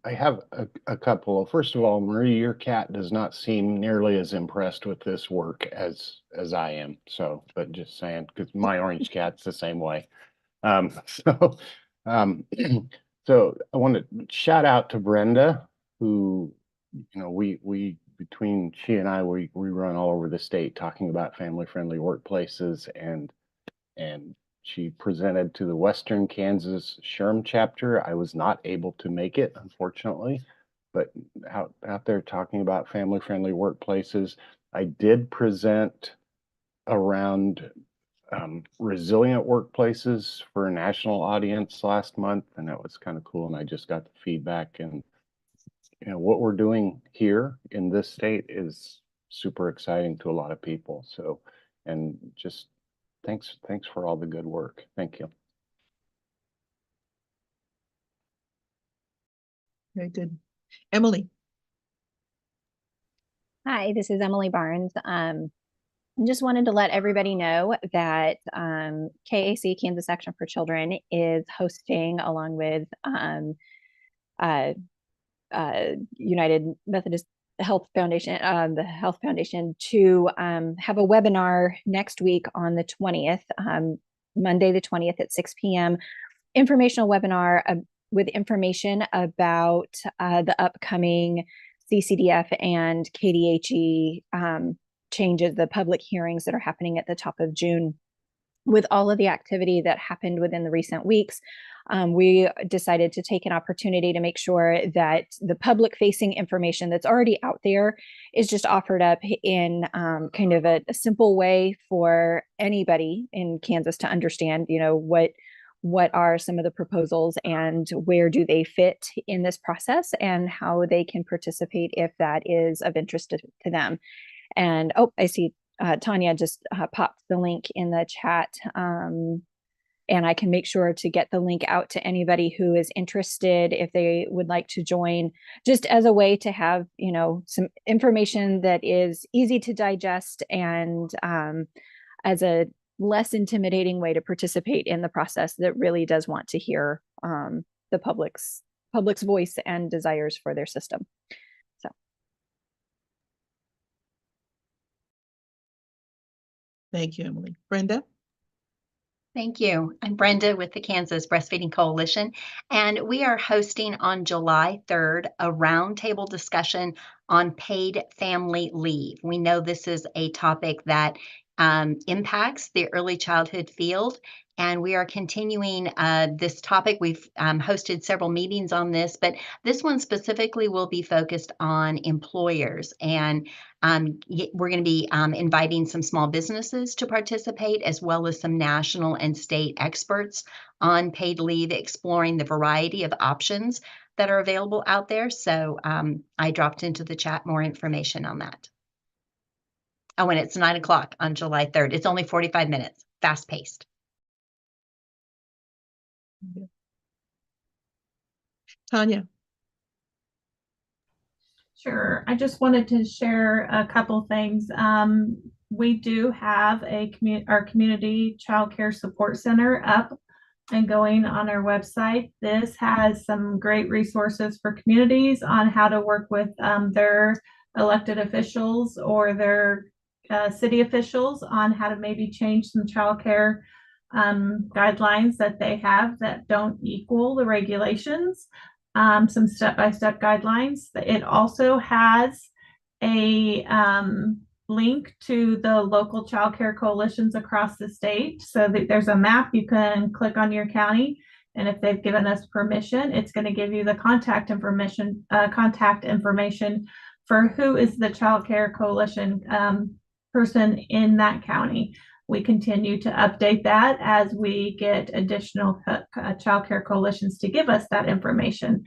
I have a couple. First of all, Marie, your cat does not seem nearly as impressed with this work as I am. So, but just saying, because my orange cat's the same way. So, so I want to shout out to Brenda, who, we between she and I, we run all over the state talking about family-friendly workplaces, and she presented to the Western Kansas SHRM chapter. I was not able to make it, unfortunately, but out there talking about family-friendly workplaces. I did present around resilient workplaces for a national audience last month, and that was kind of cool. And I just got the feedback, and what we're doing here in this state is super exciting to a lot of people. So, and just thanks for all the good work. Thank you. Very good. Emily. Hi, this is Emily Barnes. Just wanted to let everybody know that KAC, Kansas Action for Children, is hosting, along with United Methodist Health Foundation, the Health Foundation, to have a webinar next week on the 20th, Monday the 20th at 6 p.m. Informational webinar with information about the upcoming CCDF and KDHE changes, the public hearings that are happening at the top of June. With all of the activity that happened within the recent weeks, we decided to take an opportunity to make sure that the public facing information that's already out there is just offered up in kind of a simple way for anybody in Kansas to understand, you know, what are some of the proposals and where do they fit in this process and how they can participate if that is of interest to them. And oh, I see Tanya just popped the link in the chat. And I can make sure to get the link out to anybody who is interested if they would like to join, just as a way to have, you know, some information that is easy to digest and as a less intimidating way to participate in the process that really does want to hear the public's voice and desires for their system. So. Thank you, Emily. Brenda? Thank you. I'm Brenda with the Kansas Breastfeeding Coalition, and we are hosting on July 3rd a roundtable discussion on paid family leave. We know this is a topic that impacts the early childhood field, and we are continuing this topic. We've hosted several meetings on this, but this one specifically will be focused on employers. And we're going to be inviting some small businesses to participate, as well as some national and state experts on paid leave, exploring the variety of options that are available out there. So I dropped into the chat more information on that. Oh, and it's 9 o'clock on July 3rd. It's only 45 minutes, fast paced. Tanya? Sure. I just wanted to share a couple things. We do have our community child care support center up and going on our website. This has some great resources for communities on how to work with their elected officials or their city officials on how to maybe change some child care guidelines that they have that don't equal the regulations. Some step-by-step guidelines. It also has a link to the local child care coalitions across the state. So that there's a map you can click on your county, and if they've given us permission, it's going to give you the contact information for who is the child care coalition person in that county. We continue to update that as we get additional child care coalitions to give us that information.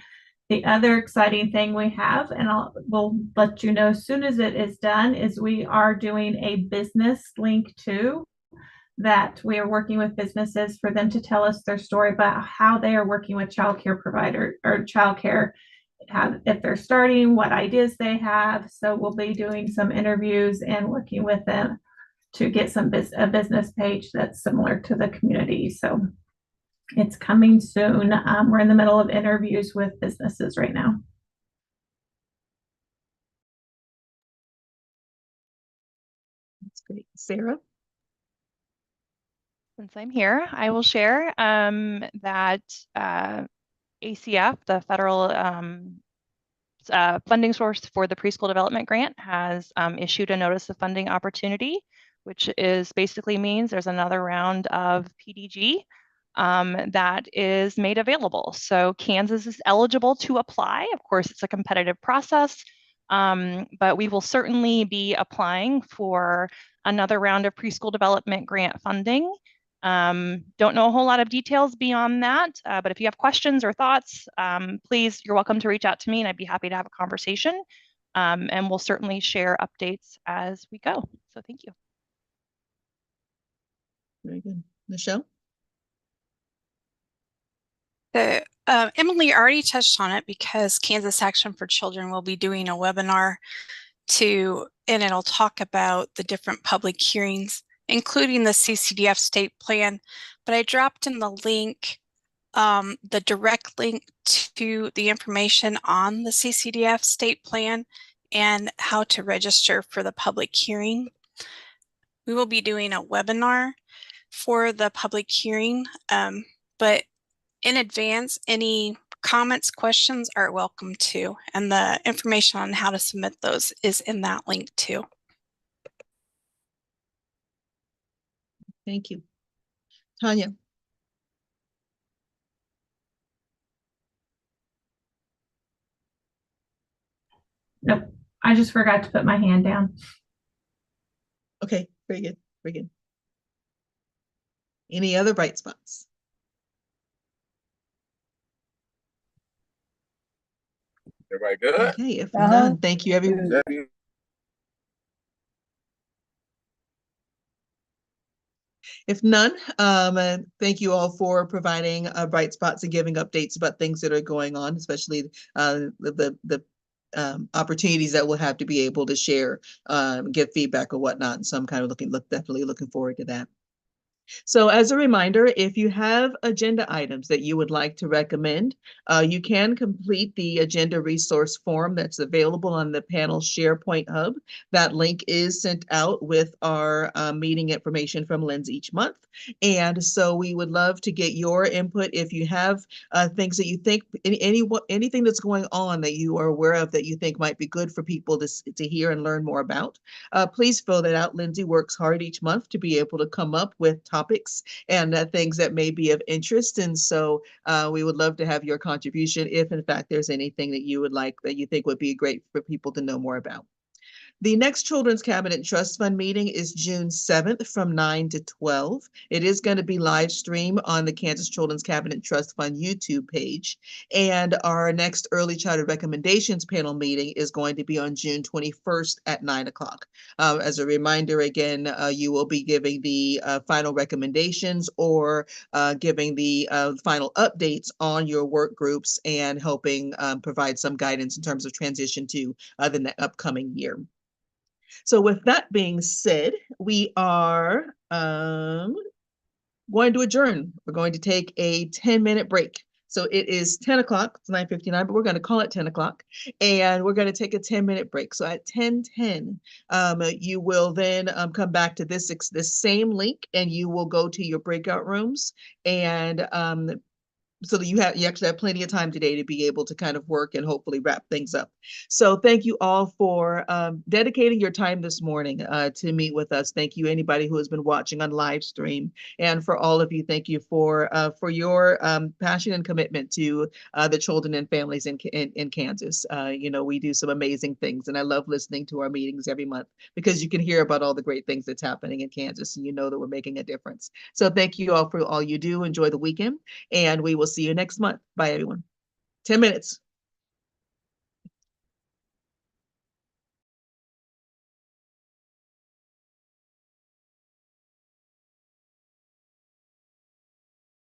The other exciting thing we have, and we'll let you know as soon as it is done, is we are doing a business link too, that we are working with businesses for them to tell us their story about how they are working with child care provider or child care, if they're starting, what ideas they have. So we'll be doing some interviews and working with them to get a business page that's similar to the community. So it's coming soon. We're in the middle of interviews with businesses right now. That's great. Sarah? Since I'm here, I will share that ACF, the federal funding source for the preschool development grant, has issued a notice of funding opportunity, which basically means there's another round of PDG that is made available. So Kansas is eligible to apply. Of course, it's a competitive process, but we will certainly be applying for another round of preschool development grant funding. Don't know a whole lot of details beyond that, but if you have questions or thoughts, please, you're welcome to reach out to me and I'd be happy to have a conversation. And we'll certainly share updates as we go. So thank you. Very good. Michelle? Emily already touched on it because Kansas Action for Children will be doing a webinar and it'll talk about the different public hearings, including the CCDF state plan. But I dropped in the link, the direct link to the information on the CCDF state plan and how to register for the public hearing. We will be doing a webinar for the public hearing, but in advance, any comments, questions are welcome too. And the information on how to submit those is in that link too. Thank you. Tanya. Nope, I just forgot to put my hand down. Okay, very good, very good. Any other bright spots? Everybody good? Okay, if none, thank you, everyone. If none, thank you all for providing bright spots and giving updates about things that are going on, especially the opportunities that we'll have to be able to share, give feedback or whatnot. And so I'm kind of definitely looking forward to that. So as a reminder, if you have agenda items that you would like to recommend, you can complete the agenda resource form that's available on the panel SharePoint Hub. That link is sent out with our meeting information from Lindsay each month. And so we would love to get your input if you have things that you think, anything that's going on that you are aware of that you think might be good for people to hear and learn more about. Please fill that out. Lindsay works hard each month to be able to come up with topics and things that may be of interest. And so we would love to have your contribution if in fact there's anything that you would like that you think would be great for people to know more about. The next Children's Cabinet Trust Fund meeting is June 7th from 9 to 12. It is going to be live streamed on the Kansas Children's Cabinet Trust Fund YouTube page. And our next Early Childhood Recommendations panel meeting is going to be on June 21st at 9 o'clock. As a reminder, again, you will be giving the final recommendations or giving the final updates on your work groups and helping provide some guidance in terms of transition to the upcoming year. So with that being said, we are going to adjourn. We're going to take a 10-minute break. So it is 10 o'clock, it's 9:59, but we're going to call it 10 o'clock. And we're going to take a 10-minute break. So at 10:10, you will then come back to this same link and you will go to your breakout rooms and so that you actually have plenty of time today to be able to kind of work and hopefully wrap things up. So thank you all for dedicating your time this morning to meet with us. Thank you anybody who has been watching on live stream, and for all of you, thank you for your passion and commitment to the children and families in Kansas. You know, we do some amazing things, and I love listening to our meetings every month because you can hear about all the great things that's happening in Kansas, and you know that we're making a difference. So thank you all for all you do. Enjoy the weekend, and we will see you next month. Bye, everyone. 10 minutes.